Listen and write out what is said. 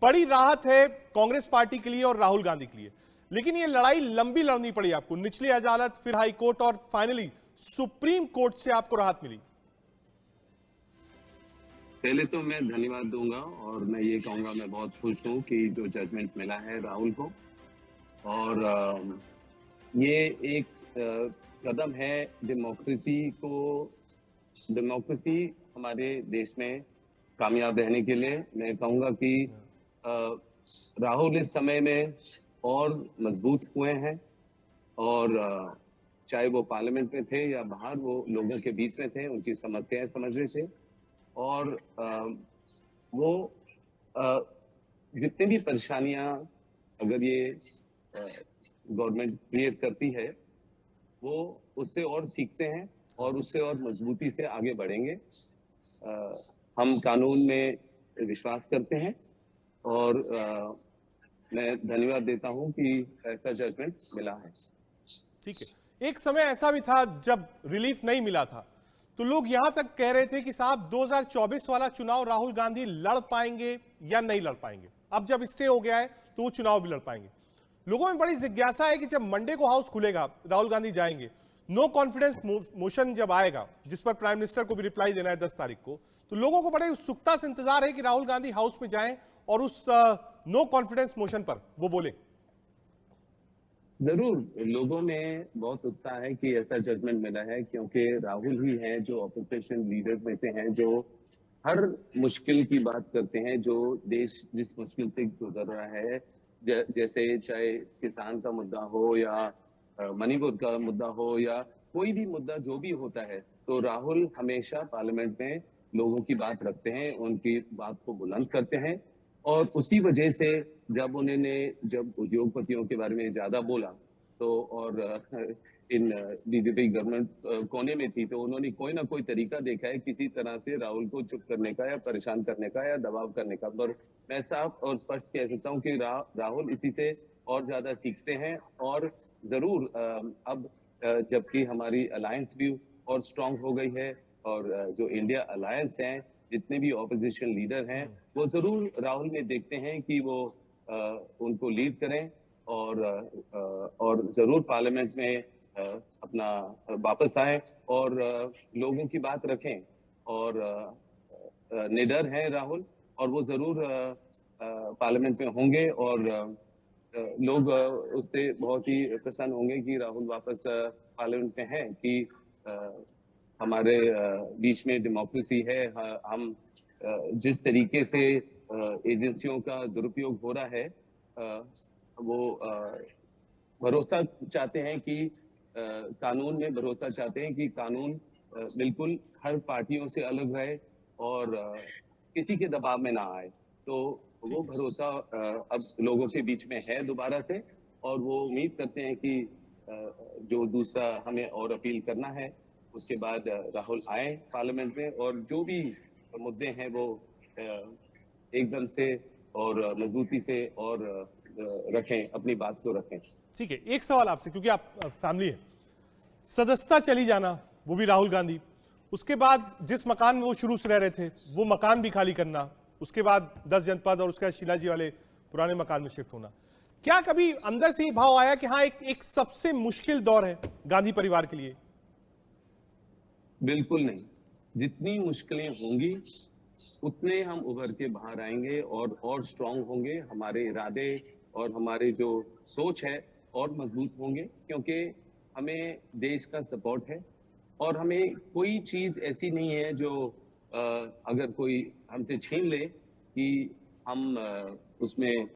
बड़ी राहत है कांग्रेस पार्टी के लिए और राहुल गांधी के लिए, लेकिन ये लड़ाई लंबी लड़नी पड़ी आपको। निचली अदालत, फिर हाई कोर्ट और फाइनली सुप्रीम कोर्ट से आपको राहत मिली। पहले तो मैं धन्यवाद दूंगा और मैं ये कहूंगा मैं बहुत खुश हूँ कि जो जजमेंट मिला है राहुल को, और ये एक कदम है डेमोक्रेसी हमारे देश में कामयाब रहने के लिए। मैं कहूंगा कि राहुल इस समय में और मजबूत हुए हैं, और चाहे वो पार्लियामेंट में थे या बाहर, वो लोगों के बीच में थे, उनकी समस्याएं समझ रहे थे, और वो जितनी भी परेशानियां अगर ये गवर्नमेंट क्रिएट करती है, वो उससे और सीखते हैं और उससे और मजबूती से आगे बढ़ेंगे। हम कानून में विश्वास करते हैं, और मैं धन्यवाद देता हूं कि ऐसा जजमेंट मिला है। ठीक है, एक समय ऐसा भी था जब रिलीफ नहीं मिला था, तो लोग यहां तक कह रहे थे कि साहब 2024 वाला चुनाव राहुल गांधी लड़ पाएंगे या नहीं लड़ पाएंगे। अब जब स्टे हो गया है तो वो चुनाव भी लड़ पाएंगे। लोगों में बड़ी जिज्ञासा है कि जब मंडे को हाउस खुलेगा, राहुल गांधी जाएंगे, नो कॉन्फिडेंस मोशन जब आएगा, जिस पर प्राइम मिनिस्टर को भी रिप्लाई देना है 10 तारीख को, तो लोगों को बड़े उत्सुकता से इंतजार है कि राहुल गांधी हाउस में जाएं और उस नो कॉन्फिडेंस मोशन पर वो बोले। जरूर लोगों में बहुत उत्साह है कि ऐसा जजमेंट मिला है, क्योंकि राहुल ही हैं जो ऑपोजिशन लीडर में से हैं, जो हर मुश्किल की बात करते हैं, जो देश जिस मुश्किल से गुजर रहा है, जैसे चाहे किसान का मुद्दा हो या मणिपुर का मुद्दा हो या कोई भी मुद्दा जो भी होता है, तो राहुल हमेशा पार्लियामेंट में लोगों की बात रखते हैं, उनकी बात को बुलंद करते हैं। और उसी वजह से जब उद्योगपतियों के बारे में ज्यादा बोला, तो और इन बीजेपी गवर्नमेंट कोने में थी, तो उन्होंने कोई ना कोई तरीका देखा है किसी तरह से राहुल को चुप करने का या परेशान करने का या दबाव करने का। पर मैं साफ और स्पष्ट कह सकता हूँ कि राहुल इसी से और ज्यादा सीखते हैं, और जरूर अब जबकि हमारी अलायंस भी और स्ट्रांग हो गई है, और जो इंडिया अलायंस है, जितने भी ऑपोजिशन लीडर हैं, वो जरूर राहुल में देखते हैं कि वो उनको लीड करें, और जरूर पार्लियामेंट में अपना वापस आए और लोगों की बात रखें। और निडर है राहुल, और वो जरूर पार्लियामेंट में होंगे, और लोग उससे बहुत ही प्रसन्न होंगे कि राहुल वापस पार्लियामेंट में हैं, कि हमारे बीच में डेमोक्रेसी है। हम जिस तरीके से एजेंसियों का दुरुपयोग हो रहा है, वो भरोसा चाहते हैं कि कानून में भरोसा चाहते हैं कि कानून बिल्कुल हर पार्टियों से अलग रहे और किसी के दबाव में ना आए। तो वो भरोसा अब लोगों के बीच में है दोबारा से, और वो उम्मीद करते हैं कि जो दूसरा हमें और अपील करना है, उसके बाद राहुल आए पार्लियामेंट में, और जो भी मुद्दे हैं वो एकदम से और मजबूती से और रखें, अपनी बात को रखें। ठीक है, एक सवाल आपसे, क्योंकि आप फैमिली है, सदस्यता चली जाना, वो भी राहुल गांधी, उसके बाद जिस मकान में वो शुरू से रह रहे थे वो मकान भी खाली करना, उसके बाद 10 जनपद और उसके बाद शीला जी वाले पुराने मकान में शिफ्ट होना, क्या कभी अंदर से ये भाव आया कि हाँ एक सबसे मुश्किल दौर है गांधी परिवार के लिए? बिल्कुल नहीं। जितनी मुश्किलें होंगी उतने हम उभर के बाहर आएंगे और स्ट्रांग होंगे। हमारे इरादे और हमारे जो सोच है और मजबूत होंगे, क्योंकि हमें देश का सपोर्ट है, और हमें कोई चीज ऐसी नहीं है जो अगर कोई हमसे छीन ले कि हम उसमें